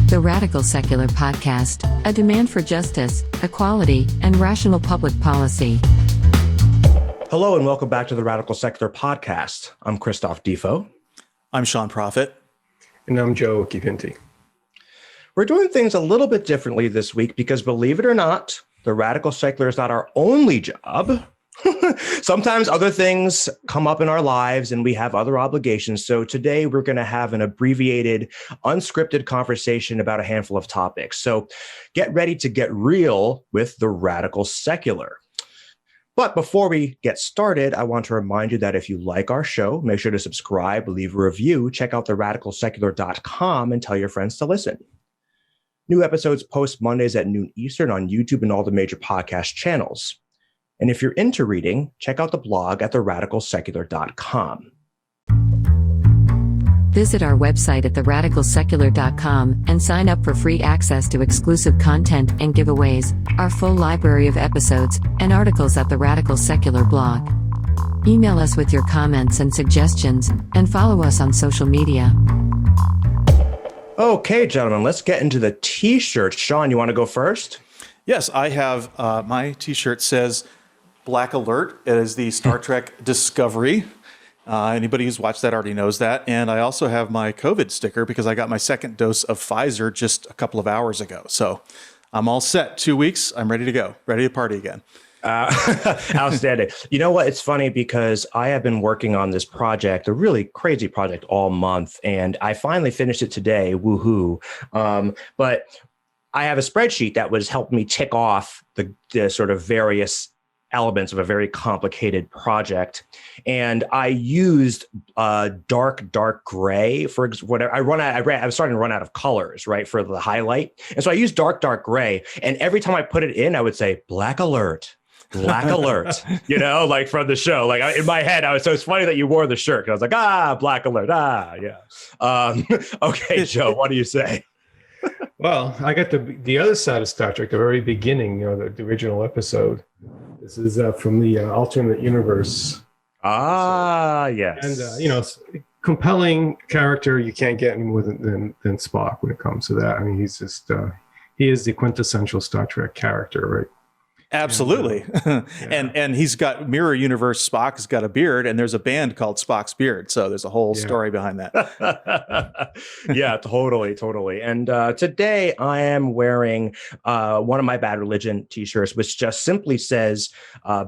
The Radical Secular Podcast, a demand for justice, equality, and rational public policy. Hello and welcome back to the Radical Secular Podcast. I'm Christoph Defoe. I'm Sean Prophet. And I'm Joe Kipinti. We're doing things a little bit differently this week because, believe it or not, the Radical Secular is not our only job. Sometimes other things come up in our lives and we have other obligations. So today we're going to have an abbreviated, unscripted conversation about a handful of topics. So get ready to get real with the Radical Secular. But before we get started, I want to remind you that if you like our show, make sure to subscribe, leave a review, check out theradicalsecular.com and tell your friends to listen. New episodes post Mondays at noon Eastern on YouTube and all the major podcast channels. And if you're into reading, check out the blog at theradicalsecular.com. Visit our website at theradicalsecular.com and sign up for free access to exclusive content and giveaways, our full library of episodes, and articles at the Radical Secular blog. Email us with your comments and suggestions, and follow us on social media. Okay, gentlemen, let's get into the t-shirts. Sean, you want to go first? Yes, I have my t-shirt says Black Alert. It is the Star Trek Discovery. Anybody who's watched that already knows that. And I also have my COVID sticker because I got my second dose of Pfizer just a couple of hours ago. So I'm all set. 2 weeks. I'm ready to go. Ready to party again. Outstanding. You know what? It's funny because I have been working on this project, a really crazy project all month, and I finally finished it today. Woohoo. But I have a spreadsheet that was helping me tick off the sort of various elements of a very complicated project. And I used dark gray for whatever. I was starting to run out of colors, right, for the highlight. And so I used dark gray. And every time I put it in, I would say, Black Alert. Black Alert, you know, like from the show. Like in my head, so it's funny that you wore the shirt. I was like, Black Alert. Yeah. Okay, Joe, what do you say? Well, I got the other side of Star Trek, the very beginning, the original episode. This is from the alternate universe. Yes. And, compelling character. You can't get any more than Spock when it comes to that. I mean, he's just, he is the quintessential Star Trek character, right? Absolutely. And he's got mirror universe. Spock has got a beard, and there's a band called Spock's Beard. So there's a whole story behind that. Yeah, totally. And today I am wearing one of my Bad Religion t-shirts, which just simply says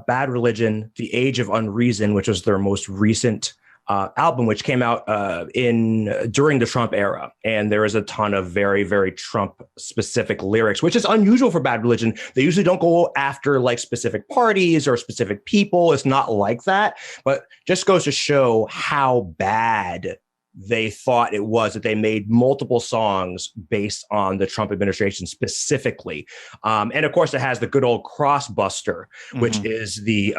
Bad Religion, The Age of Unreason, which was their most recent album, which came out during the Trump era. And there is a ton of very, very Trump specific lyrics, which is unusual for Bad Religion. They usually don't go after like specific parties or specific people. It's not like that, but just goes to show how bad they thought it was that they made multiple songs based on the Trump administration specifically. And of course it has the good old crossbuster, which is the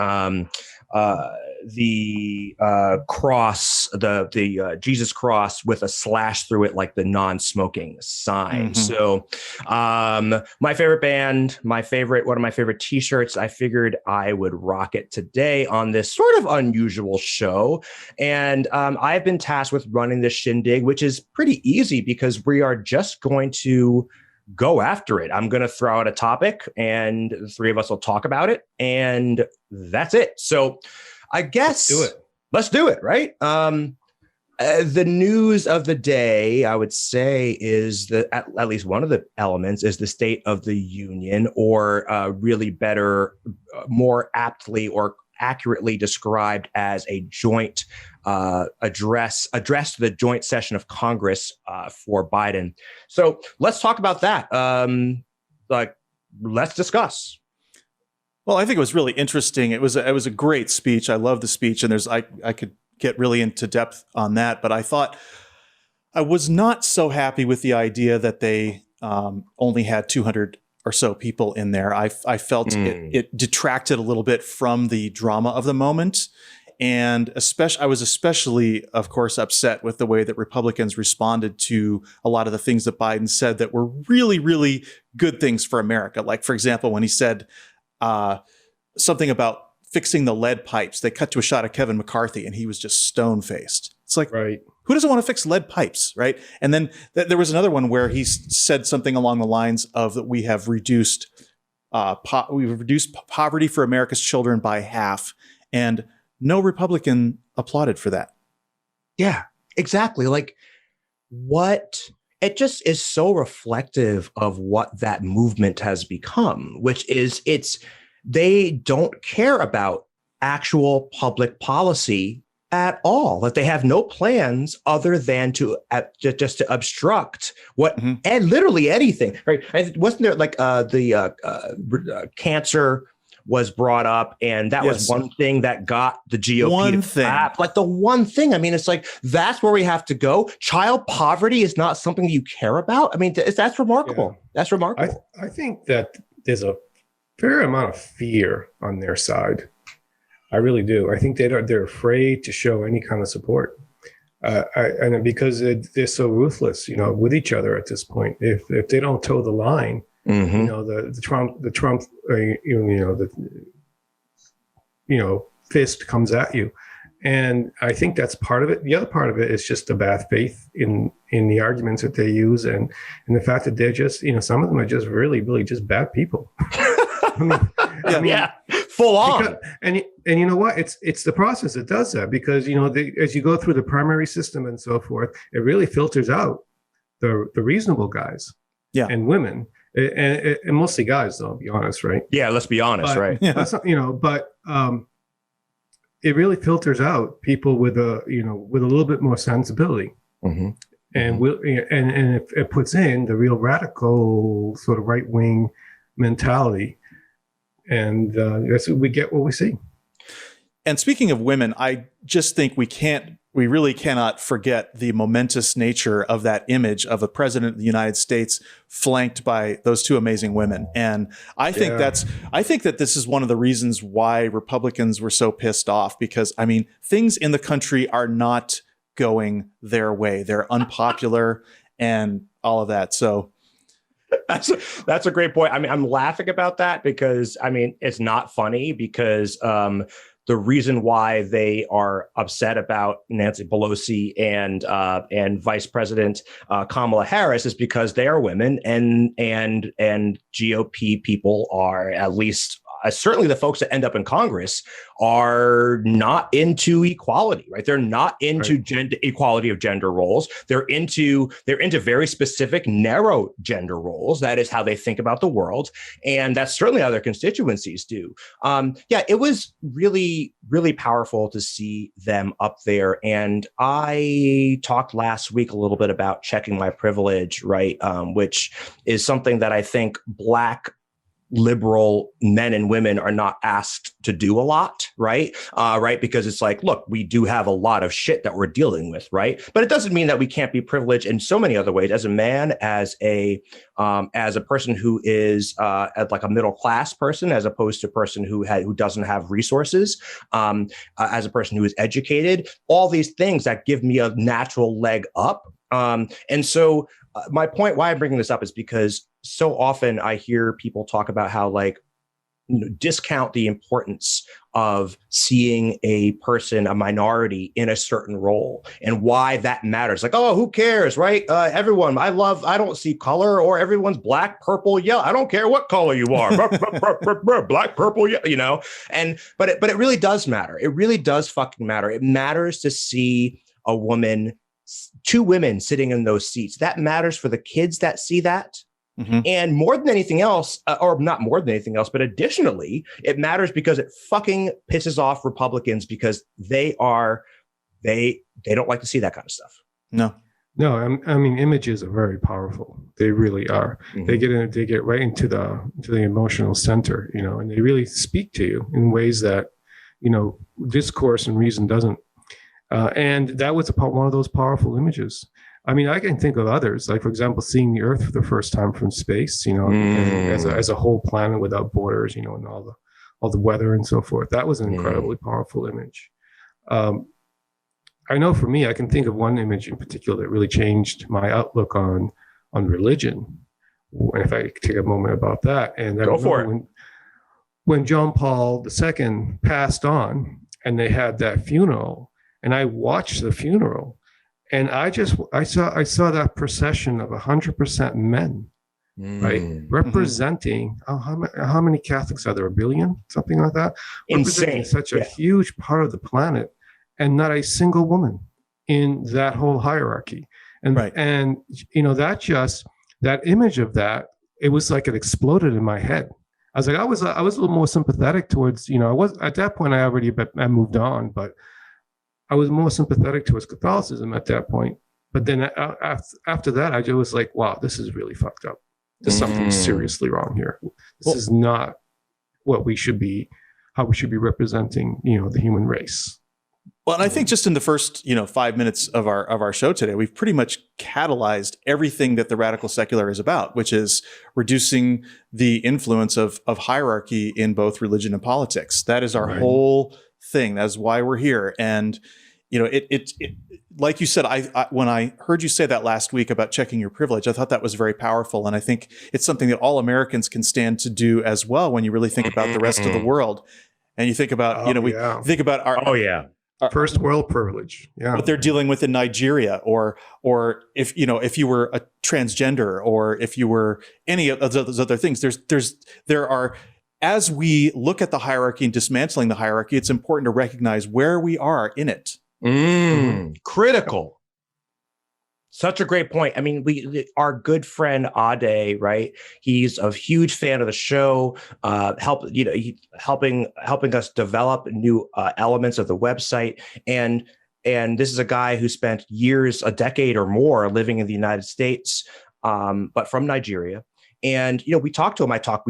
cross, the Jesus cross with a slash through it, like the non-smoking sign. So my favorite band, one of my favorite t-shirts, I figured I would rock it today on this sort of unusual show. And I've been tasked with running this shindig, which is pretty easy because we are just going to go after it. I'm going to throw out a topic and the three of us will talk about it. And that's it. So I guess let's do it. Right. The news of the day, I would say, is that at least one of the elements is the State of the Union, or really better, more aptly or accurately described as a joint address to the joint session of Congress for Biden. So let's talk about that. Let's discuss. Well, I think it was really interesting. It was a great speech. I love the speech, and I could get really into depth on that. But I thought I was not so happy with the idea that they only had 200 or so people in there. I felt it detracted a little bit from the drama of the moment. And I was especially, of course, upset with the way that Republicans responded to a lot of the things that Biden said that were really, really good things for America. Like, for example, when he said something about fixing the lead pipes, they cut to a shot of Kevin McCarthy and he was just stone-faced. It's like, Right. who doesn't want to fix lead pipes, right? And then there was another one where he said something along the lines of that we have reduced poverty for America's children by half, and no Republican applauded for that. Yeah, exactly. Like it just is so reflective of what that movement has become, which is they don't care about actual public policy at all. That they have no plans other than to just to obstruct what and literally anything. Right? Wasn't there like cancer was brought up, and that was one thing that got the GOP to clap. Like the one thing. I mean, it's like that's where we have to go. Child poverty is not something you care about. I mean, that's remarkable. Yeah. That's remarkable. I think that there's a fair amount of fear on their side. I really do. I think they're afraid to show any kind of support, and because they're so ruthless, with each other at this point. If they don't toe the line. The Trump, fist comes at you, and I think that's part of it. The other part of it is just the bad faith in the arguments that they use, and the fact that they're just, some of them are just really, really just bad people. Full on. And you know what? It's the process that does that, because as you go through the primary system and so forth, it really filters out the reasonable guys, and women. And mostly guys, though, I'll be honest, right? Yeah, let's be honest, right? Yeah. But it really filters out people with a little bit more sensibility, and it puts in the real radical sort of right wing mentality, and we get what we see. And speaking of women, I just think we really cannot forget the momentous nature of that image of a president of the United States flanked by those two amazing women. And I think that this is one of the reasons why Republicans were so pissed off, because I mean, things in the country are not going their way. They're unpopular and all of that. So that's a great point. I mean, I'm laughing about that because I mean, it's not funny because, the reason why they are upset about Nancy Pelosi and Vice President Kamala Harris is because they are women, and GOP people are, at least certainly the folks that end up in Congress, are not into equality, right? They're not into equality of gender roles. They're into very specific, narrow gender roles. That is how they think about the world, and that's certainly how their constituencies do. It was really, really powerful to see them up there. And I talked last week a little bit about checking my privilege, right? Which is something that I think Black liberal men and women are not asked to do a lot, right? Because it's like, look, we do have a lot of shit that we're dealing with, right? But it doesn't mean that we can't be privileged in so many other ways. As a man, as a person who is like a middle class person, as opposed to a person who doesn't have resources, as a person who is educated, all these things that give me a natural leg up. And so my point why I'm bringing this up is because so often I hear people talk about how, like, discount the importance of seeing a person, a minority, in a certain role and why that matters. Like, oh, who cares, right? Everyone, I don't see color, or everyone's black, purple, yellow. I don't care what color you are, black, purple, yellow, but it really does matter. It really does fucking matter. It matters to see a woman, two women sitting in those seats. That matters for the kids that see that. Mm-hmm. And more than anything else, or not more than anything else, but additionally, it matters because it fucking pisses off Republicans, because they don't like to see that kind of stuff. No, I mean, images are very powerful. They really are. Mm-hmm. They get right into the emotional center, and they really speak to you in ways that, discourse and reason doesn't. And that was one of those powerful images. I mean, I can think of others, like, for example, seeing the Earth for the first time from space, as a whole planet without borders, and all the weather and so forth. That was an incredibly powerful image. I know for me, I can think of one image in particular that really changed my outlook on religion. And if I could take a moment about that, and go for it. When John Paul II passed on, and they had that funeral. and I watched the funeral, and I saw that procession of 100% men, right, representing how many Catholics are there? 1 billion, something like that. Insane. Representing such a huge part of the planet, and not a single woman in that whole hierarchy. And and that image of that, it was like it exploded in my head. I was like, I was a little more sympathetic towards, I was at that point, I moved on, but I was more sympathetic towards Catholicism at that point. But then after that, I just was like, wow, this is really fucked up. There's something seriously wrong here. This is not what we should be, how we should be representing, the human race. Well, and I think just in the first, 5 minutes of our show today, we've pretty much catalyzed everything that the radical secular is about, which is reducing the influence of hierarchy in both religion and politics. That is our whole thing. That's why we're here. And, it like you said, I when I heard you say that last week about checking your privilege, I thought that was very powerful. And I think it's something that all Americans can stand to do as well when you really think about the rest of the world. And you think about, think about our first world privilege, what they're dealing with in Nigeria, or if you were a transgender, or if you were any of those other things. There are, as we look at the hierarchy and dismantling the hierarchy, it's important to recognize where we are in it. Critical. Such a great point. I mean, our good friend Ade, right? He's a huge fan of the show. Helping us develop new elements of the website. And this is a guy who spent years, a decade or more, living in the United States, but from Nigeria. And we talked to him. We talk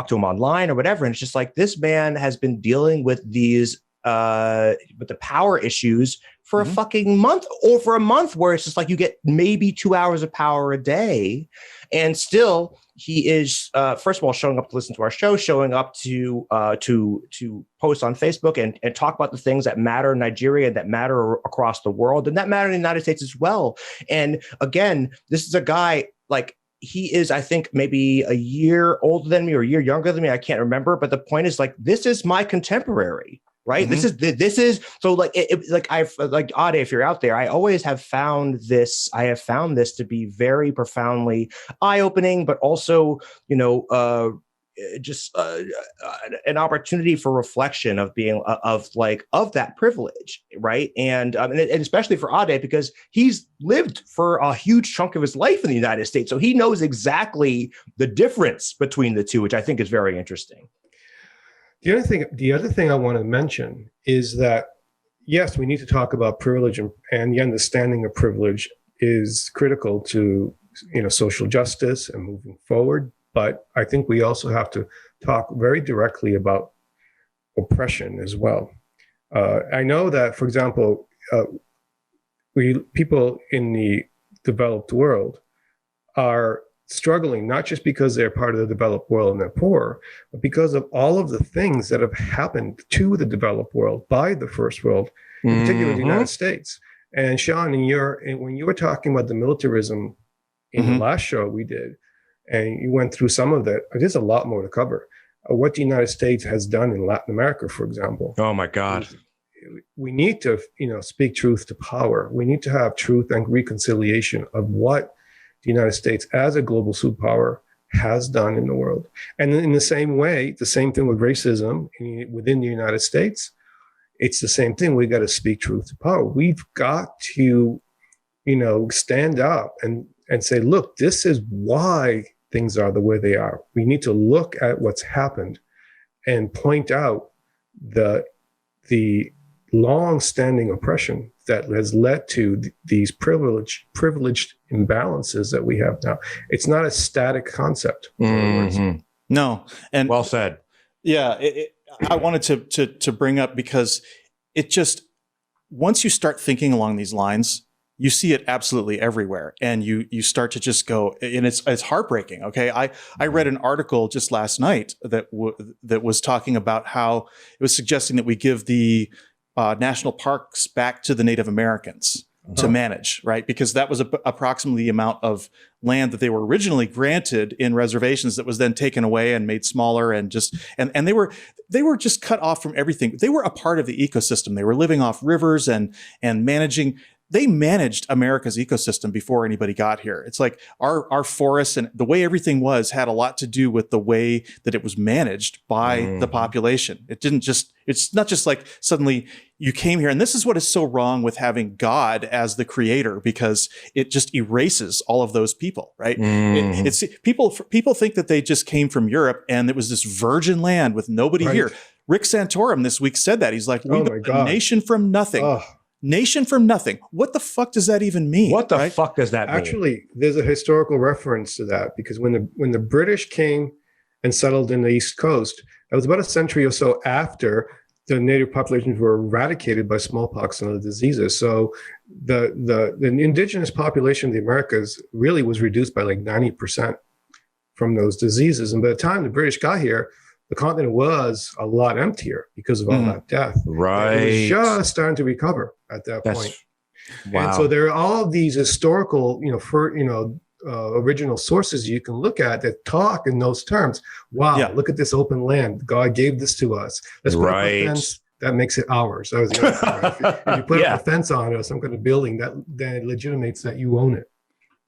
to him online or whatever. And it's just like, this man has been dealing with these with the power issues for a fucking month, over a month, where it's just like you get maybe 2 hours of power a day, and still he is first of all showing up to listen to our show, showing up to post on Facebook and talk about the things that matter in Nigeria, that matter across the world, and that matter in the United States as well. And again, this is a guy, like, he is, I think, maybe a year older than me or a year younger than me. I can't remember. But the point is, like, this is my contemporary, right? This is so, like, Ade, if you're out there, I always have found this. I have found this to be very profoundly eye-opening, but also, just an opportunity for reflection of being of that privilege, right? And especially for Ade, because he's lived for a huge chunk of his life in the United States, so he knows exactly the difference between the two, which I think is very interesting. The other thing I want to mention is that, yes, we need to talk about privilege, and the understanding of privilege is critical to social justice and moving forward. But I think we also have to talk very directly about oppression as well. I know that, for example, people in the developed world are struggling, not just because they're part of the developed world and they're poor, but because of all of the things that have happened to the developed world by the first world, in particular the United States. And Sean, when you were talking about the militarism in the last show we did, and you went through some of that, there's a lot more to cover. What the United States has done in Latin America, for example. Oh my God. We need to, speak truth to power. We need to have truth and reconciliation of what the United States as a global superpower has done in the world. And in the same way, the same thing with racism within the United States, it's the same thing. We got to speak truth to power. We've got to, stand up and say, look, this is why things are the way they are. We need to look at what's happened and point out the long-standing oppression that has led to these privileged imbalances that we have now. It's not a static concept. No, and well said. Yeah, I wanted to bring up, because it just, once you start thinking along these lines, you see it absolutely everywhere, and you start to just go, and it's heartbreaking. Okay, I read an article just last night that was talking about how it was suggesting that we give the national parks back to the Native Americans. to manage, right? Because that was approximately the amount of land that they were originally granted in reservations that was then taken away and made smaller, and just and they were just cut off from everything. They were a part of the ecosystem. They were living off rivers and managing. They managed America's ecosystem before anybody got here. It's like our forests and the way everything had a lot to do with the way that it was managed by the population. It's not just like suddenly you came here. And this is what is so wrong with having God as the creator, because it just erases all of those people, right? It's people think that they just came from Europe and it was this virgin land with nobody here. Rick Santorum this week said that. He's like, we built a nation from nothing. Nation from nothing. What the fuck does that even mean? What the fuck does that mean? Actually, there's a historical reference to that, because when the British came and settled in the East Coast, it was about a century or so after the native populations were eradicated by smallpox and other diseases. So the indigenous population of the Americas really was reduced by like 90% from those diseases. And by the time the British got here, the continent was a lot emptier because of all that death. Right. And it was just starting to recover at that point. Wow. And so there are all of these historical, original sources you can look at that talk in those terms. Wow, look at this open land. God gave this to us. Let's put up a fence that makes it ours. That was the other thing. If you put up a fence on it or some kind of building, then it legitimates that you own it.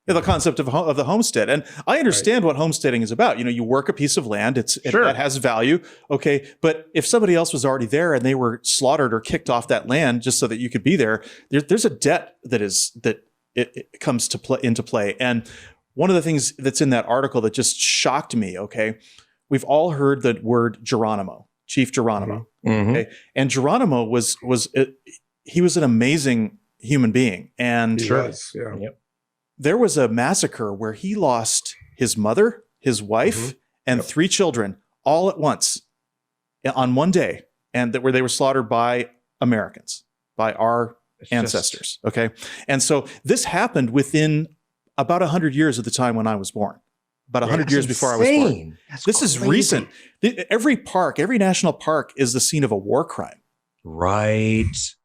The concept of the homestead. And I understand what homesteading is about. You work a piece of land, that has value. Okay. But if somebody else was already there and they were slaughtered or kicked off that land just so that you could be there's a debt that it comes into play. And one of the things that's in that article that just shocked me, okay, we've all heard the word Geronimo, Chief Geronimo. Okay. And Geronimo was he was an amazing human being. And there was a massacre where he lost his mother, his wife, and 3 children all at once on one day, and where they were slaughtered by Americans, by our ancestors. Okay. And so this happened within about 100 years of the time when I was born, about 100 years before I was born. This is recent. Every national park is the scene of a war crime. Right.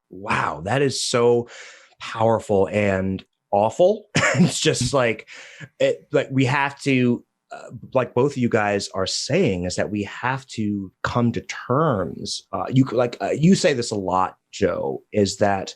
Wow. That is so powerful and awful. It's just like we have to, like both of you guys are saying, is that we have to come to terms. You say this a lot, Joe, is that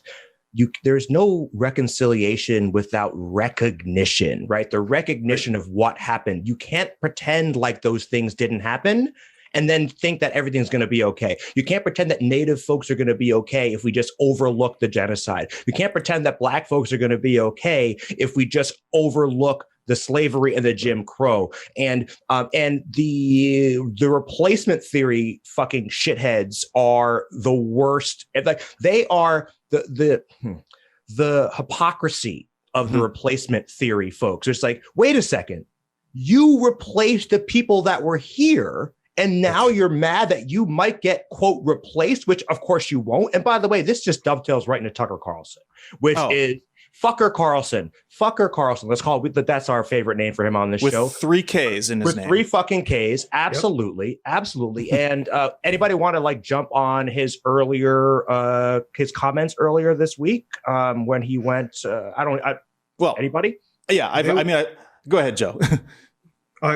there's no reconciliation without recognition, right? The recognition of what happened. You can't pretend like those things didn't happen and then think that everything's going to be okay. You can't pretend that Native folks are going to be okay if we just overlook the genocide. You can't pretend that Black folks are going to be okay if we just overlook the slavery and the Jim Crow. And the replacement theory fucking shitheads are the worst. Like they are the hypocrisy of the replacement theory folks. It's like, wait a second, you replaced the people that were here. And now you're mad that you might get, quote, replaced, which of course you won't. And by the way, this just dovetails right into Tucker Carlson, which is Fuckkker Carlson. Fuckkker Carlson. Let's call it, that's our favorite name for him on this show. With 3 Ks in his name. 3 fucking Ks. Absolutely. Yep. Absolutely. And anybody want to jump on his comments earlier this week when he went, anybody? Yeah. Go ahead, Joe.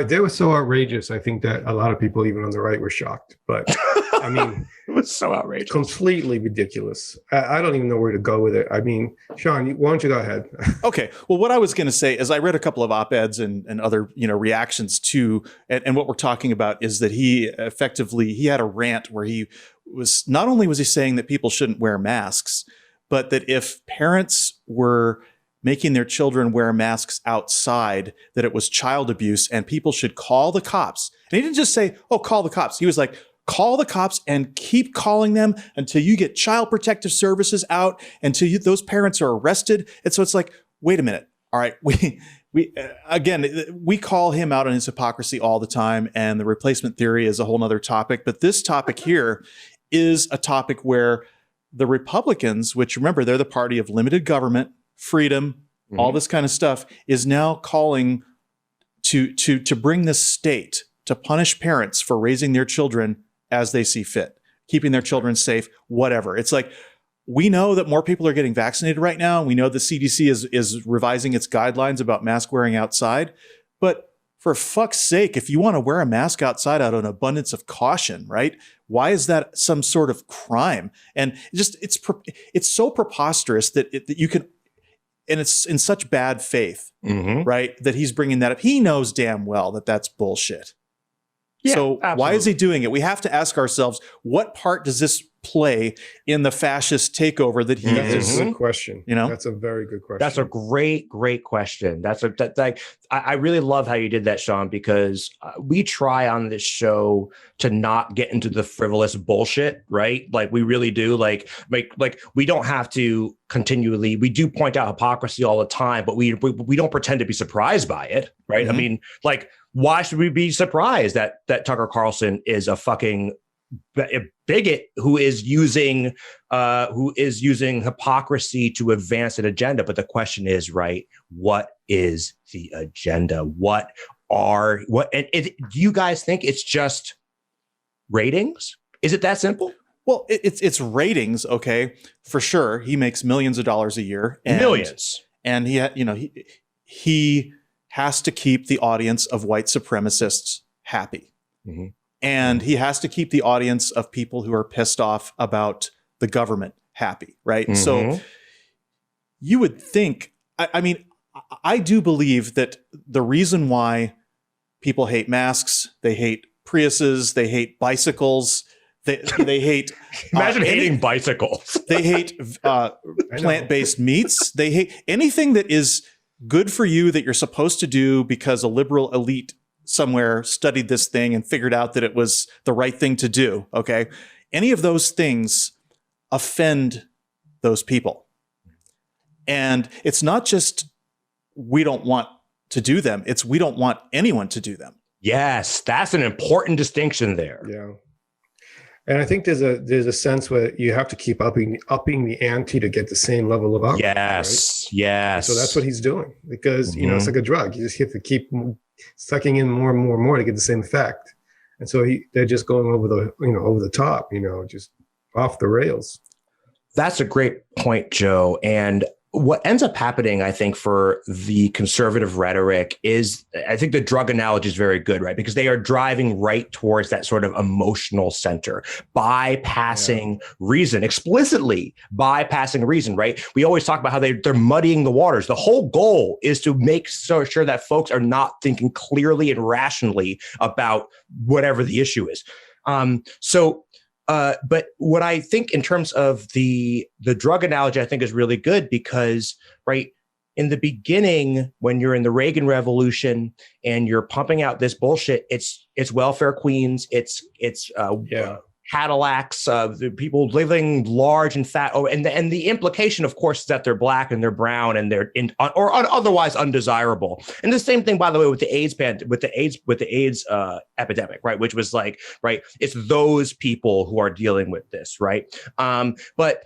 They were so outrageous. I think that a lot of people, even on the right, were shocked. But I mean, it was so outrageous, completely ridiculous. I don't even know where to go with it. I mean, Sean, why don't you go ahead? Okay. Well, what I was going to say is I read a couple of op-eds and other reactions to, and what we're talking about is that he had a rant where he was not only was he saying that people shouldn't wear masks, but that if parents were making their children wear masks outside, that it was child abuse and people should call the cops. And he didn't just say, call the cops. He was like, call the cops and keep calling them until you get child protective services out, until those parents are arrested. And so it's like, wait a minute. All right. We call him out on his hypocrisy all the time. And the replacement theory is a whole nother topic. But this topic here is a topic where the Republicans, which remember, they're the party of limited government, freedom, all this kind of stuff, is now calling to bring this state to punish parents for raising their children as they see fit, keeping their children safe, whatever. It's like, we know that more people are getting vaccinated right now. We know the CDC is revising its guidelines about mask wearing outside. But for fuck's sake, if you want to wear a mask outside out of an abundance of caution, right? Why is that some sort of crime? And it's so preposterous that you can, and it's in such bad faith, right? That he's bringing that up. He knows damn well that that's bullshit. Yeah, so absolutely. Why is he doing it? We have to ask ourselves, what part does this play in the fascist takeover that he That's a good question. You know, that's a very good question. That's a great question. I really love how you did that, Sean, because we try on this show to not get into the frivolous bullshit, right? Like we really do. Like we don't have to continually. We do point out hypocrisy all the time, but we don't pretend to be surprised by it, right? I mean, like, why should we be surprised that Tucker Carlson is a fucking bigot who is using hypocrisy to advance an agenda? But the question is, right, what is the agenda? Do you guys think it's just ratings? Is it that simple? Well, it's ratings, okay, for sure. He makes millions of dollars a year, millions, and he has to keep the audience of white supremacists happy. And he has to keep the audience of people who are pissed off about the government happy, right? So you would think, I mean, I do believe that the reason why people hate masks, they hate Priuses, they hate bicycles, they hate... Imagine hating bicycles. They hate plant-based meats. They hate anything that is good for you that you're supposed to do because a liberal elite somewhere studied this thing and figured out that it was the right thing to do. Okay. Any of those things offend those people. And it's not just, we don't want to do them. It's, we don't want anyone to do them. Yes. That's an important distinction there. Yeah. And I think there's a sense where you have to keep upping the ante to get the same level of outcome. Yes. Right? Yes. So that's what he's doing, because, it's like a drug. You just have to keep sucking in more and more and more to get the same effect. And so they're just going over the top, just off the rails. That's a great point, Joe. And what ends up happening, I think, for the conservative rhetoric is, I think the drug analogy is very good, right? Because they are driving right towards that sort of emotional center, bypassing reason, explicitly bypassing reason, right? We always talk about how they're muddying the waters. The whole goal is to make sure that folks are not thinking clearly and rationally about whatever the issue is. But what I think in terms of the drug analogy, I think is really good because, right, in the beginning, when you're in the Reagan Revolution and you're pumping out this bullshit, it's welfare queens, it's Cadillacs, the people living large and fat. Oh, and the implication, of course, is that they're black and they're brown and they're otherwise undesirable. And the same thing, by the way, with the AIDS epidemic, right? Which was like, right, it's those people who are dealing with this, right? But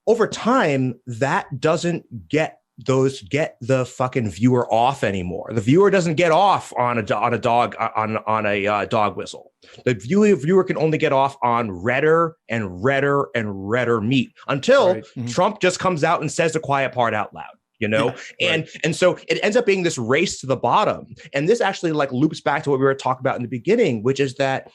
over time, that doesn't get the fucking viewer off anymore. The viewer doesn't get off on a dog whistle. The viewer can only get off on redder and redder and redder meat until Trump just comes out and says the quiet part out loud. And so it ends up being this race to the bottom. And this actually like loops back to what we were talking about in the beginning, which is that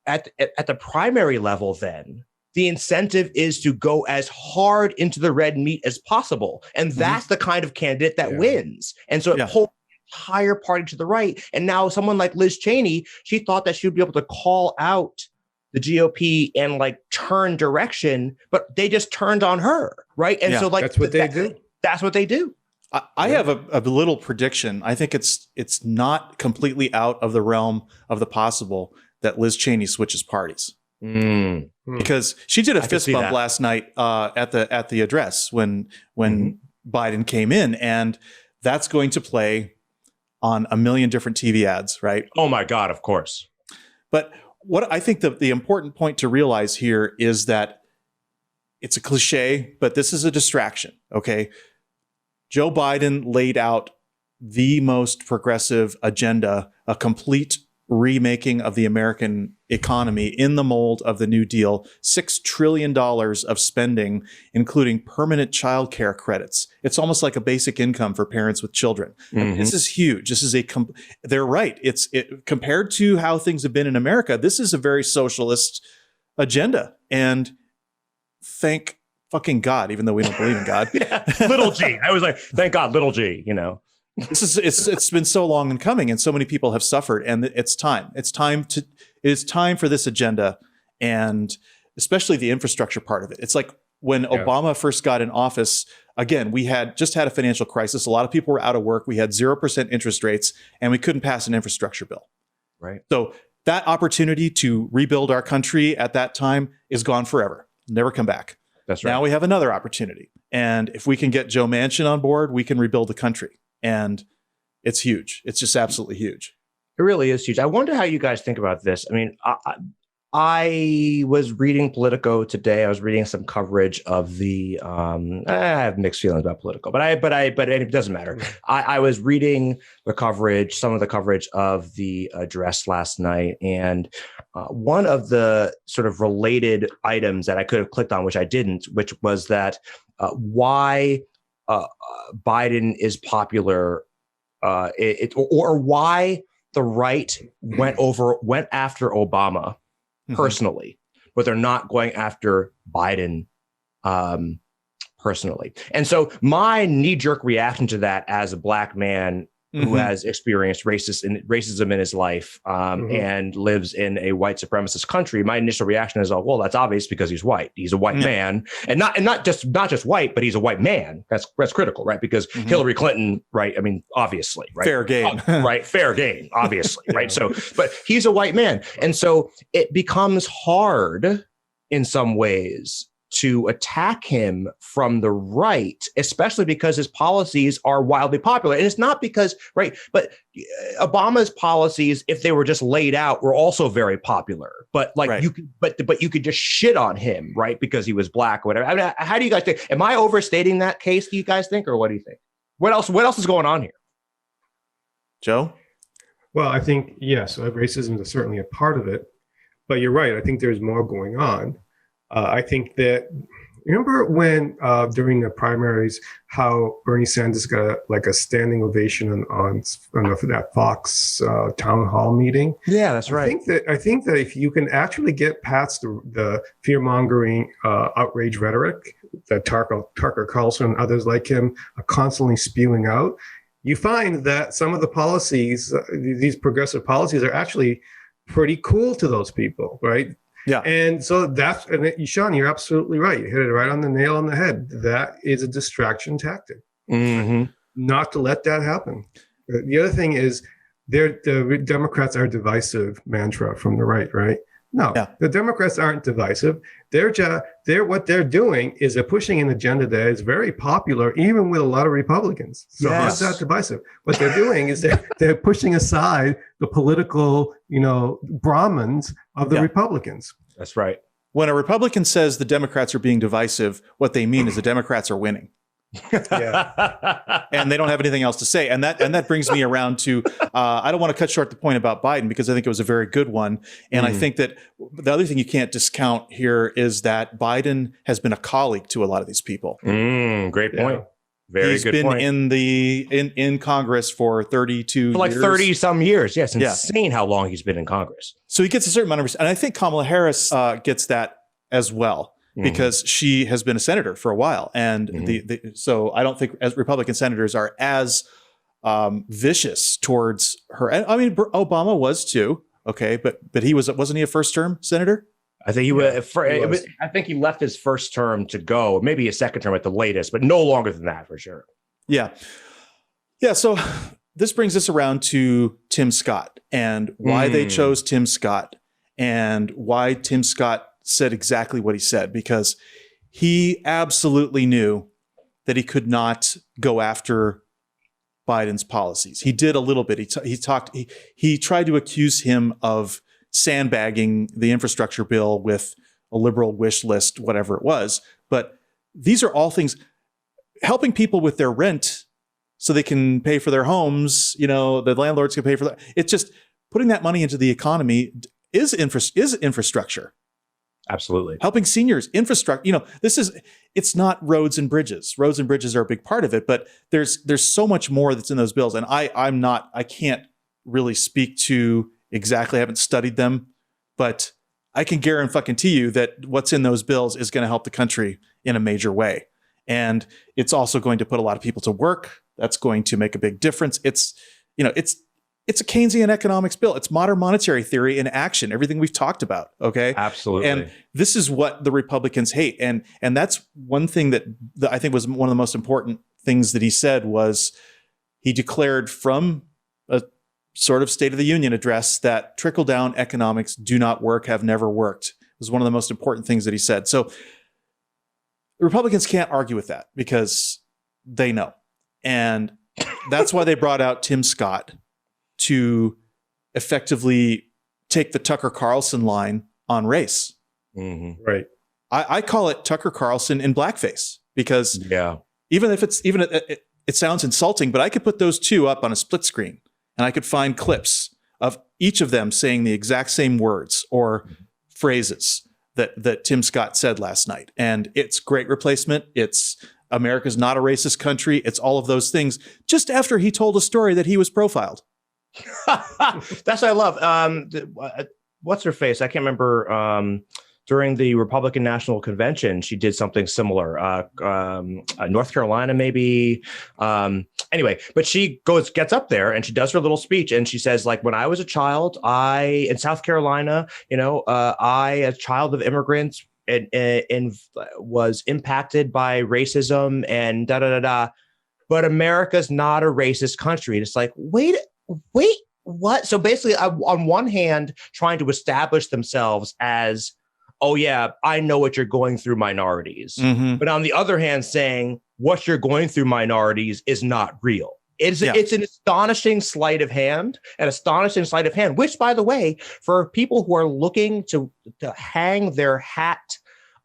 at the primary level, then the incentive is to go as hard into the red meat as possible. And that's the kind of candidate that wins. And so it pulls the entire party to the right. And now someone like Liz Cheney, she thought that she would be able to call out the GOP and like turn direction, but they just turned on her. Right. And so like, that's what they do. That's what they do. I have a little prediction. I think it's not completely out of the realm of the possible that Liz Cheney switches parties. Because she did a fist bump last night at the address when Biden came in, and that's going to play on a million different TV ads, right? Oh my God, of course. But what I think the important point to realize here is that it's a cliche, but this is a distraction. Okay, Joe Biden laid out the most progressive agenda, a complete remaking of the American economy in the mold of the New Deal, $6 trillion of spending, including permanent child care credits. It's almost like a basic income for parents with children. And this is huge. This is they're right. Compared to how things have been in America, this is a very socialist agenda. And thank fucking God, even though we don't believe in God. Little G. I was like, thank God, little G, It's been so long in coming, and so many people have suffered, and it's time. It is time for this agenda, and especially the infrastructure part of it. It's like when Obama first got in office, again, we had just had a financial crisis. A lot of people were out of work. We had 0% interest rates, and we couldn't pass an infrastructure bill. Right. So that opportunity to rebuild our country at that time is gone forever. Never come back. That's right. Now we have another opportunity. And if we can get Joe Manchin on board, we can rebuild the country. And it's huge. It's just absolutely huge. It really is huge. I wonder how you guys think about this. I mean, I was reading Politico today. I was reading some coverage of the. I have mixed feelings about Politico, but it doesn't matter. I was reading some of the coverage of the address last night, and one of the sort of related items that I could have clicked on, which I didn't, which was that why Biden is popular, or why the right went after Obama personally, but they're not going after Biden personally. And so my knee-jerk reaction to that as a Black man who has experienced racism in his life and lives in a white supremacist country, my initial reaction is, oh, well, that's obvious because he's white. He's a white man, and not just white, but he's a white man. That's critical, right? Because Hillary Clinton, right? I mean, obviously, right? Fair game, right? Fair game, obviously, right? So, but he's a white man, and so it becomes hard in some ways to attack him from the right, especially because his policies are wildly popular. And it's not because, right, but Obama's policies, if they were just laid out, were also very popular. But like you could just shit on him, right, because he was Black or whatever. I mean, how do you guys think? Am I overstating that case, do you guys think, or what do you think? What else is going on here? Joe? Well, I think, yes, racism is certainly a part of it. But you're right. I think there's more going on. I think that, remember when during the primaries, how Bernie Sanders got like a standing ovation on that Fox town hall meeting? Yeah, that's right. I think that if you can actually get past the fear mongering, outrage rhetoric that Tucker Carlson and others like him are constantly spewing out, you find that some of the policies, these progressive policies, are actually pretty cool to those people, right? Yeah. And so Sean, you're absolutely right. You hit it right on the nail on the head. That is a distraction tactic. Not to let that happen. The other thing is the Democrats are divisive mantra from the right? No, the Democrats aren't divisive. What they're doing is they're pushing an agenda that is very popular, even with a lot of Republicans. So how's that divisive? What they're doing is they're pushing aside the political, Brahmins of the Republicans. That's right. When a Republican says the Democrats are being divisive, what they mean is the Democrats are winning. And they don't have anything else to say. And that brings me around to, I don't want to cut short the point about Biden because I think it was a very good one. And I think that the other thing you can't discount here is that Biden has been a colleague to a lot of these people. Great point. Yeah. Very good point. He's been in Congress for 32 years. For like 30 some years. Yes. Insane how long he's been in Congress. So he gets a certain amount of, and I think Kamala Harris gets that as well. Because she has been a senator for a while. And so I don't think as Republican senators are as vicious towards her. I mean, Obama was too. Okay. But wasn't he a first term senator? I think he was. I think he left his first term to go, maybe a second term at the latest, but no longer than that for sure. Yeah. Yeah. So this brings us around to Tim Scott and why they chose Tim Scott and why Tim Scott said exactly what he said, because he absolutely knew that he could not go after Biden's policies. He did a little bit. He tried to accuse him of sandbagging the infrastructure bill with a liberal wish list, whatever it was. But these are all things helping people with their rent so they can pay for their homes. The landlords can pay for that. It's just putting that money into the economy. is infrastructure. Absolutely. Helping seniors, infrastructure. It's not roads and bridges. Roads and bridges are a big part of it, but there's so much more that's in those bills. And I can't really speak to exactly, I haven't studied them, but I can guarantee you that what's in those bills is going to help the country in a major way. And it's also going to put a lot of people to work. That's going to make a big difference. It's a Keynesian economics bill. It's modern monetary theory in action, everything we've talked about. Okay. Absolutely. And this is what the Republicans hate. And that's one thing that I think was one of the most important things that he said was he declared from a sort of State of the Union address that trickle down economics do not work, have never worked. It was one of the most important things that he said. So the Republicans can't argue with that because they know. And that's why they brought out Tim Scott to effectively take the Tucker Carlson line on race. Mm-hmm. Right. I call it Tucker Carlson in blackface because even if it sounds insulting, but I could put those two up on a split screen and I could find clips of each of them saying the exact same words or phrases that Tim Scott said last night. And it's great replacement. It's America's not a racist country. It's all of those things just after he told a story that he was profiled. That's what I love. What's her face? I can't remember. During the Republican National Convention, she did something similar. North Carolina, maybe. Anyway, but she gets up there and she does her little speech and she says, like, when I was a child, in South Carolina, I, as a child of immigrants, and was impacted by racism and da da da da. But America's not a racist country. And it's like, wait, what? So basically, on one hand, trying to establish themselves as, oh yeah, I know what you're going through, minorities. Mm-hmm. But on the other hand, saying what you're going through, minorities, is not real. It's an astonishing sleight of hand, which, by the way, for people who are looking to hang their hat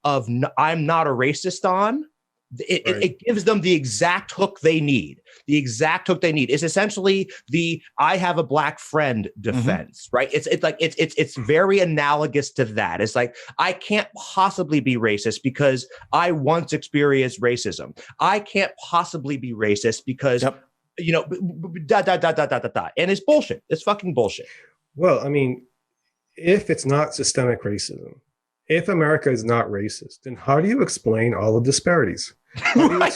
of I'm not a racist on, it gives them the exact hook they need. The exact hook they need is essentially the I have a black friend defense, right? It's very analogous to that. It's like, I can't possibly be racist because I once experienced racism. I can't possibly be racist because da da da da da da da. And it's bullshit. It's fucking bullshit. Well, I mean, if it's not systemic racism, if America is not racist, then how do you explain all the disparities?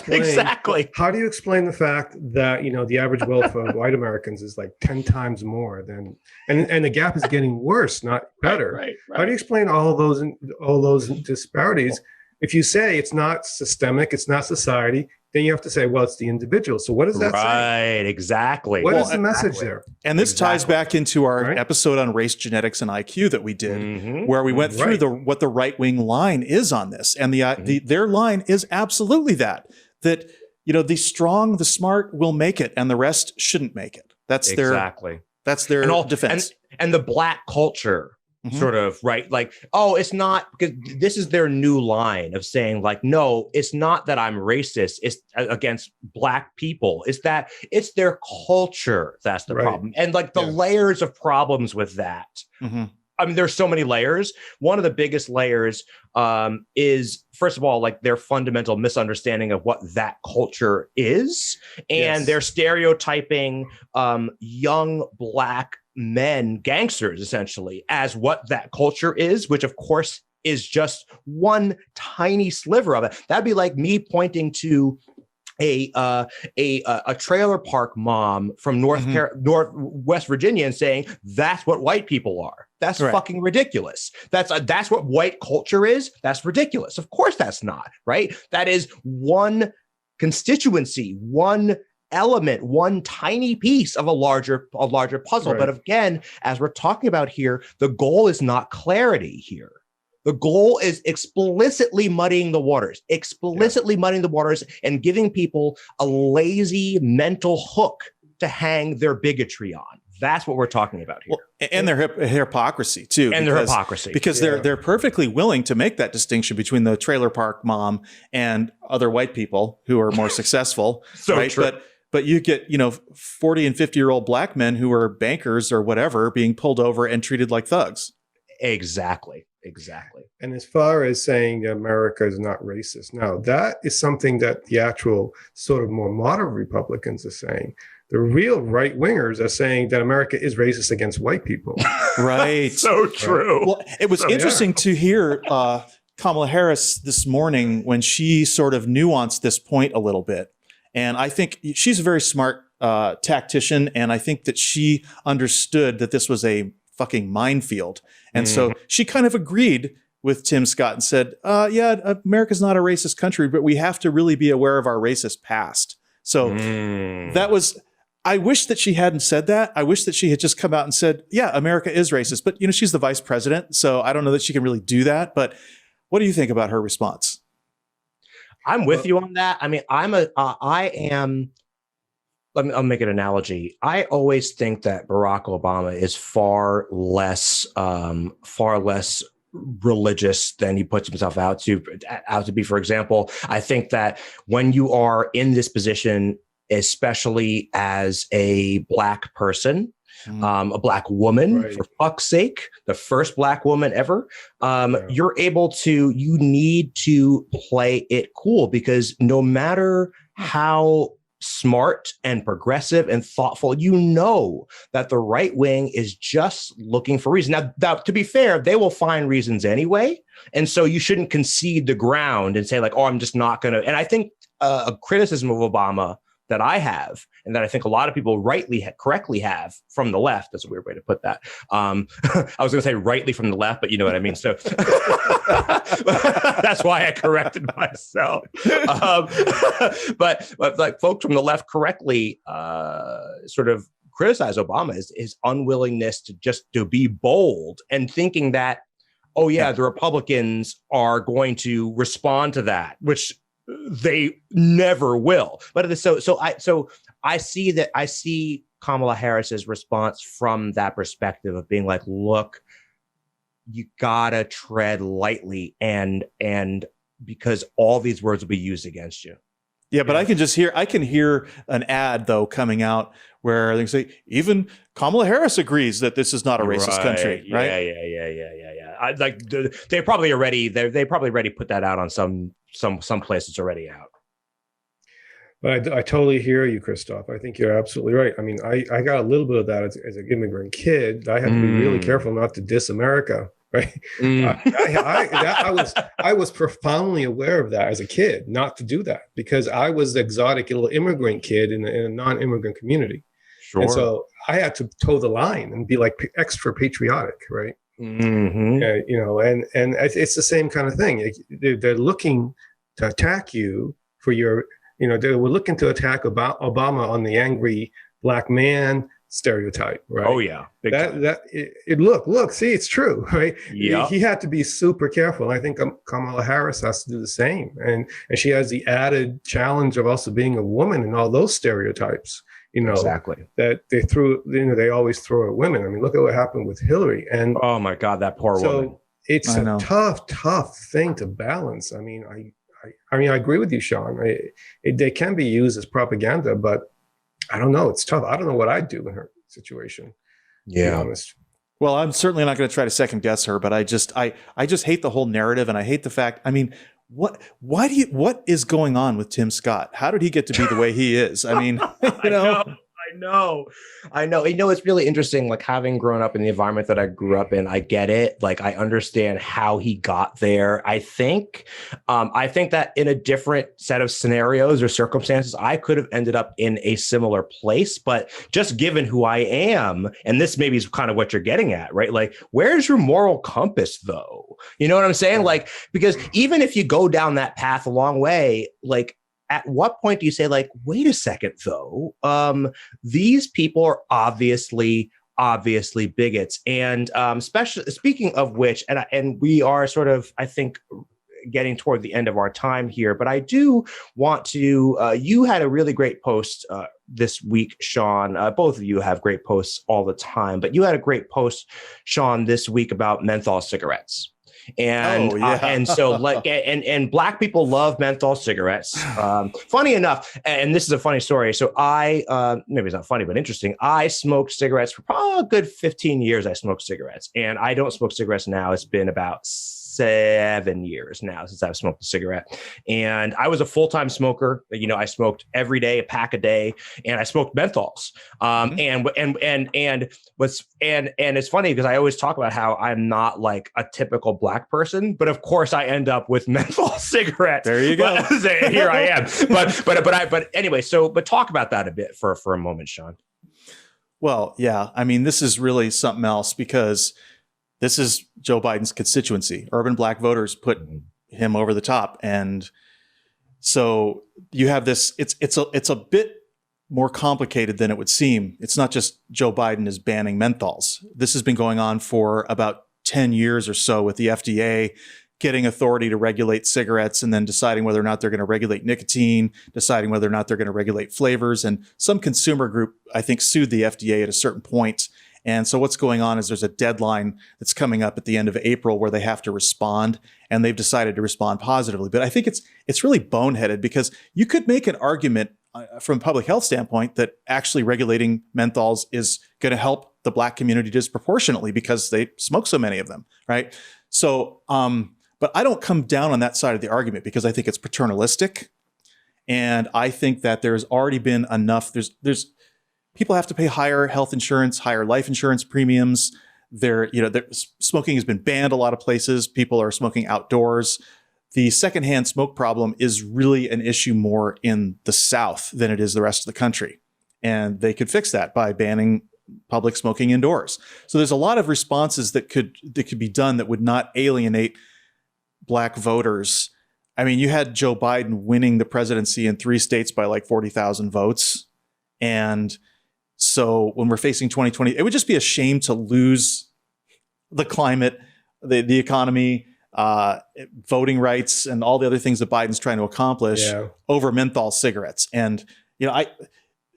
Exactly. How do you explain the fact that, the average wealth of white Americans is like 10 times more than, and the gap is getting worse, not better. Right. How do you explain all those disparities? If you say it's not systemic, it's not society, then you have to say, well, it's the individual. So what does that say? Right, exactly. What is the message there? And this ties back into our episode on race, genetics, and IQ that we did, where we went through what the right-wing line is on this. And their line is absolutely that the strong, the smart will make it, and the rest shouldn't make it. That's their defense. And the black culture. Sort of, right? Like, oh, it's not, because this is their new line of saying, like, no, it's not that I'm racist. It's against black people. It's that it's their culture. That's the problem. And like the layers of problems with that. I mean, there's so many layers. One of the biggest layers is, first of all, like their fundamental misunderstanding of what that culture is. And they're stereotyping young black men, gangsters, essentially, as what that culture is, which of course is just one tiny sliver of it. That'd be like me pointing to a trailer park mom from West Virginia and saying that's what white people are. That's fucking ridiculous. That's what white culture is. That's ridiculous. Of course that's not, right? That is one constituency, one element, one tiny piece of a larger puzzle. But again, as we're talking about here, the goal is not clarity here. The goal is explicitly muddying the waters, and giving people a lazy mental hook to hang their bigotry on. That's what we're talking about here. Well, and their hypocrisy too. Because they're perfectly willing to make that distinction between the trailer park mom and other white people who are more successful. True. But you get, 40 and 50-year-old black men who are bankers or whatever being pulled over and treated like thugs. Exactly. And as far as saying that America is not racist, now that is something that the actual sort of more moderate Republicans are saying. The real right wingers are saying that America is racist against white people. Right. So true. Right. Well, it was interesting to hear Kamala Harris this morning when she sort of nuanced this point a little bit. And I think she's a very smart tactician. And I think that she understood that this was a fucking minefield. And so she kind of agreed with Tim Scott and said, yeah, America's not a racist country, but we have to really be aware of our racist past. So that was, I wish that she hadn't said that. I wish that she had just come out and said, yeah, America is racist. But, she's the vice president, so I don't know that she can really do that. But what do you think about her response? I'm with you on that. I mean, I'll make an analogy. I always think that Barack Obama is far less religious than he puts himself out to be. For example, I think that when you are in this position, especially as a Black person, a Black woman, for fuck's sake, the first Black woman ever, you need to play it cool, because no matter how smart and progressive and thoughtful, that the right wing is just looking for reasons. Now, to be fair, they will find reasons anyway. And so you shouldn't concede the ground and say like, oh, I'm just not going to. And I think a criticism of Obama that I have, and that I think a lot of people correctly have from the left. That's a weird way to put that. I was going to say rightly from the left, but you know what I mean. So that's why I corrected myself. But like folks from the left correctly sort of criticize Obama is his unwillingness to be bold and thinking that, oh yeah, the Republicans are going to respond to that, which they never will. But I see Kamala Harris's response from that perspective of being like, look, you gotta tread lightly, and because all these words will be used against you. Yeah, but I can hear an ad though coming out where they say even Kamala Harris agrees that this is not a racist country, right? Yeah. They probably already put that out on some place. It's already out. But I totally hear you, Christoph. I think you're absolutely right. I mean, I got a little bit of that as an immigrant kid. I had to be really careful not to diss America, right? I was profoundly aware of that as a kid, not to do that, because I was the exotic little immigrant kid in a non-immigrant community. Sure. And so I had to toe the line and be like extra patriotic, right? And it's the same kind of thing. They're looking to attack you for your, they were looking to attack Obama on the angry Black man stereotype, right? Oh yeah, look, see, it's true, right? Yeah, he had to be super careful. And I think Kamala Harris has to do the same, and she has the added challenge of also being a woman and all those stereotypes. Exactly. That they always throw at women. I mean, look at what happened with Hillary. And oh my God, that poor woman. It's a tough thing to balance. I mean, I agree with you, Sean. They can be used as propaganda, but I don't know. It's tough. I don't know what I'd do in her situation. Yeah. To be honest. Well, I'm certainly not going to try to second guess her, but I just hate the whole narrative, and I hate the fact. I mean, what is going on with Tim Scott? How did he get to be the way he is? I mean, I know. It's really interesting, like having grown up in the environment that I grew up in, I get it. Like I understand how he got there. I think that in a different set of scenarios or circumstances, I could have ended up in a similar place, but just given who I am, and this maybe is kind of what you're getting at, right? Like, where's your moral compass though? You know what I'm saying? Like, because even if you go down that path a long way, like, at what point do you say, like, wait a second, though, these people are obviously bigots. And especially speaking of which, and we are sort of, I think, getting toward the end of our time here, but I do want to, you had a really great post this week, Sean. Both of you have great posts all the time, but you had a great post, Sean, this week about menthol cigarettes. And and so like and black people love menthol cigarettes. Funny enough, and this is a funny story. So I maybe it's not funny but interesting. I smoked cigarettes for probably a good 15 years. I smoked cigarettes, and I don't smoke cigarettes now. It's been about 7 years now since I've smoked a cigarette, and I was a full-time smoker. You know, I smoked every day, a pack a day, and I smoked menthols. And it's funny because I always talk about how I'm not like a typical black person, but of course I end up with menthol cigarettes. There you go. Here I am. But anyway, but talk about that a bit for a moment, Sean. Well, yeah, I mean, this is really something else because this is Joe Biden's constituency. Urban black voters put him over the top. And so you have this, it's a bit more complicated than it would seem. It's not just Joe Biden is banning menthols. This has been going on for about 10 years or so with the FDA getting authority to regulate cigarettes and then deciding whether or not they're going to regulate nicotine, deciding whether or not they're going to regulate flavors. And some consumer group, I think, sued the FDA at a certain point. And so what's going on is there's a deadline that's coming up at the end of April where they have to respond, and they've decided to respond positively. But I think it's really boneheaded because you could make an argument from a public health standpoint that actually regulating menthols is going to help the black community disproportionately because they smoke so many of them, right? So, but I don't come down on that side of the argument because I think it's paternalistic. And I think that there's already been enough, there's people have to pay higher health insurance, higher life insurance premiums. Smoking has been banned a lot of places. People are smoking outdoors. The secondhand smoke problem is really an issue more in the South than it is the rest of the country. And they could fix that by banning public smoking indoors. So there's a lot of responses that could be done that would not alienate black voters. I mean, you had Joe Biden winning the presidency in 3 states by like 40,000 votes. And so when we're facing 2020, it would just be a shame to lose the climate, the economy, voting rights, and all the other things that Biden's trying to accomplish over menthol cigarettes. And, you know,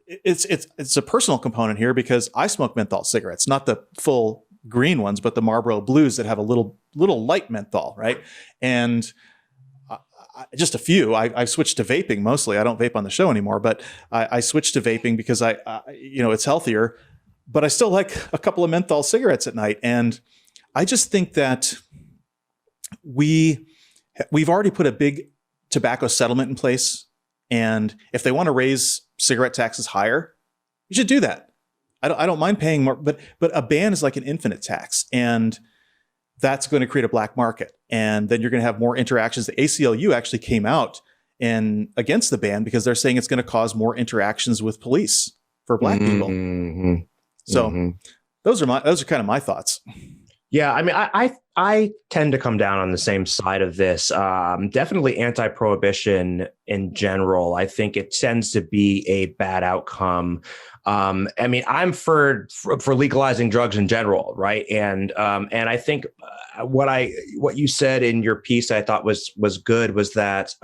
it's a personal component here because I smoke menthol cigarettes, not the full green ones, but the Marlboro Blues that have a little light menthol, right? And just a few. I've switched to vaping mostly. I don't vape on the show anymore, but I switched to vaping because it's healthier. But I still like a couple of menthol cigarettes at night, and I just think that we've already put a big tobacco settlement in place, and if they want to raise cigarette taxes higher, you should do that. I don't mind paying more, but a ban is like an infinite tax, and that's going to create a black market. And then you're going to have more interactions. The ACLU actually came out against the ban because they're saying it's going to cause more interactions with police for black people. So those are kind of my thoughts. Yeah, I mean, I tend to come down on the same side of this. Definitely anti-prohibition in general. I think it tends to be a bad outcome. I mean, I'm for legalizing drugs in general, right? And I think what you said in your piece I thought was good was that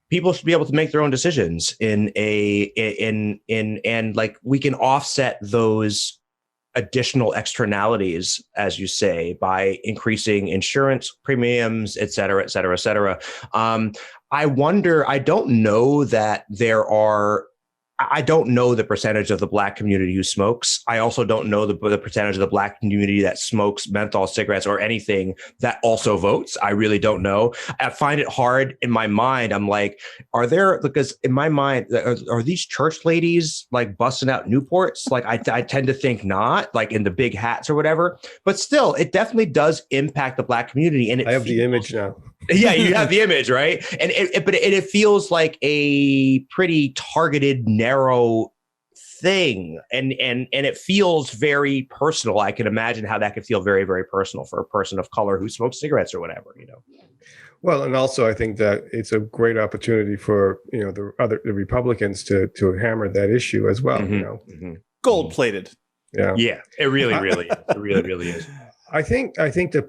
people should be able to make their own decisions and like we can offset those additional externalities, as you say, by increasing insurance premiums, et cetera, et cetera, et cetera. I wonder, I don't know the percentage of the black community who smokes. I also don't know the percentage of the black community that smokes menthol cigarettes or anything that also votes. I really don't know. I find it hard in my mind. I'm like, because in my mind, are these church ladies like busting out Newports? Like I tend to think not, like in the big hats or whatever, but still it definitely does impact the black community. And I have the image now. Yeah, you have the image, right? And it feels like a pretty targeted, narrow thing, and it feels very personal. I can imagine how that could feel very, very personal for a person of color who smokes cigarettes or whatever, Well, and also I think that it's a great opportunity for the Republicans to hammer that issue as well. Gold plated. Yeah, it really, really is. It really, really is. I think the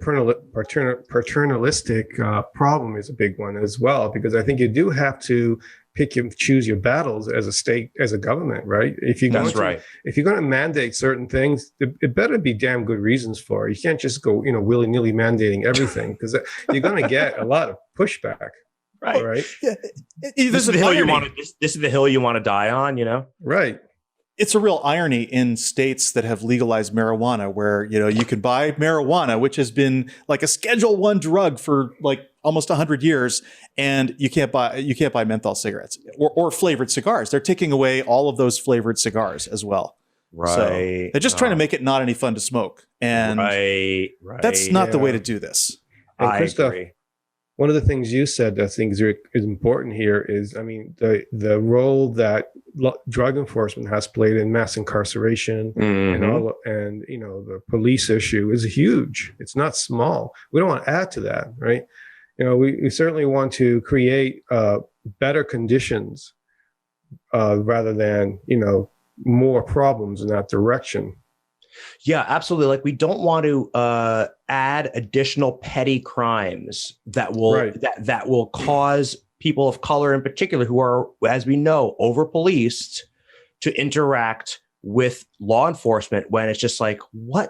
paternalistic problem is a big one as well, because I think you do have to pick and choose your battles as a state, as a government, right? If you're going to mandate certain things, it better be damn good reasons for it. You can't just go, willy-nilly mandating everything, because you're going to get a lot of pushback. Right. Yeah. This is the hill this is the hill you want to die on, Right. It's a real irony in states that have legalized marijuana, where you can buy marijuana, which has been like a Schedule I drug for like almost 100 years, and you can't buy menthol cigarettes or flavored cigars. They're taking away all of those flavored cigars as well. Right. So they're just trying to make it not any fun to smoke, and that's not the way to do this. And I agree. One of the things you said that I think is important here is, the role that drug enforcement has played in mass incarceration and the police issue is huge. It's not small. We don't want to add to that, right? We certainly want to create better conditions rather than, more problems in that direction. Yeah, absolutely. Like, we don't want to add additional petty crimes that will that will cause people of color in particular, who are, as we know, over-policed, to interact with law enforcement, when it's just like, why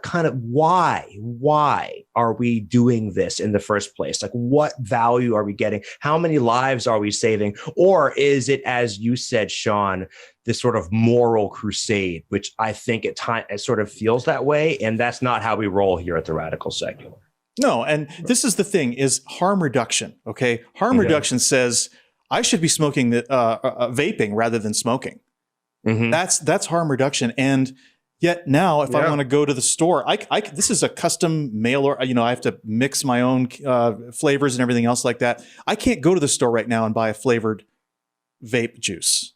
are we doing this in the first place? Like, what value are we getting? How many lives are we saving? Or is it, as you said, Sean, this sort of moral crusade, which I think at times it sort of feels that way. And that's not how we roll here at the Radical Secular. No. And this is the thing, is harm reduction. Okay. Harm reduction says I should be smoking vaping rather than smoking. Mm-hmm. That's harm reduction. And yet now, if I want to go to the store, this is a custom mail, or I have to mix my own flavors and everything else like that. I can't go to the store right now and buy a flavored vape juice.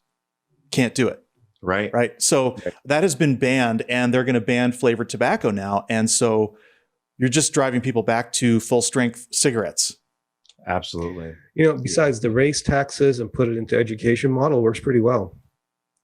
Can't do it. Right. So that has been banned, and they're going to ban flavored tobacco now. And so you're just driving people back to full strength cigarettes. Absolutely. Besides the raise taxes and put it into education model works pretty well.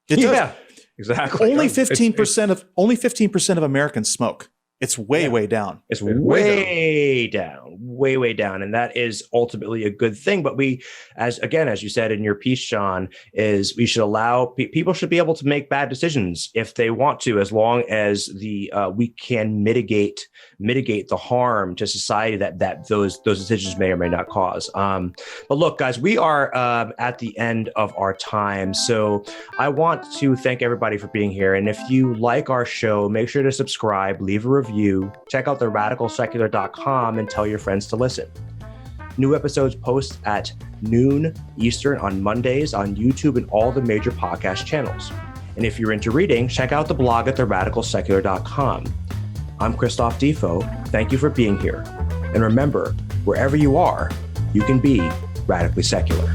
It does. Yeah, exactly. Only 15% of Americans smoke. It's way down. It's way down. And that is ultimately a good thing. But we, as you said in your piece, Sean, is we should allow people should be able to make bad decisions if they want to, as long as we can mitigate the harm to society that those decisions may or may not cause. But look, guys, we are at the end of our time. So I want to thank everybody for being here. And if you like our show, make sure to subscribe, leave a review, check out theradicalsecular.com, and tell your friends to listen. New episodes post at noon Eastern on Mondays on YouTube and all the major podcast channels. And if you're into reading, check out the blog at theradicalsecular.com. I'm Christoph Defoe. Thank you for being here. And remember, wherever you are, you can be radically secular.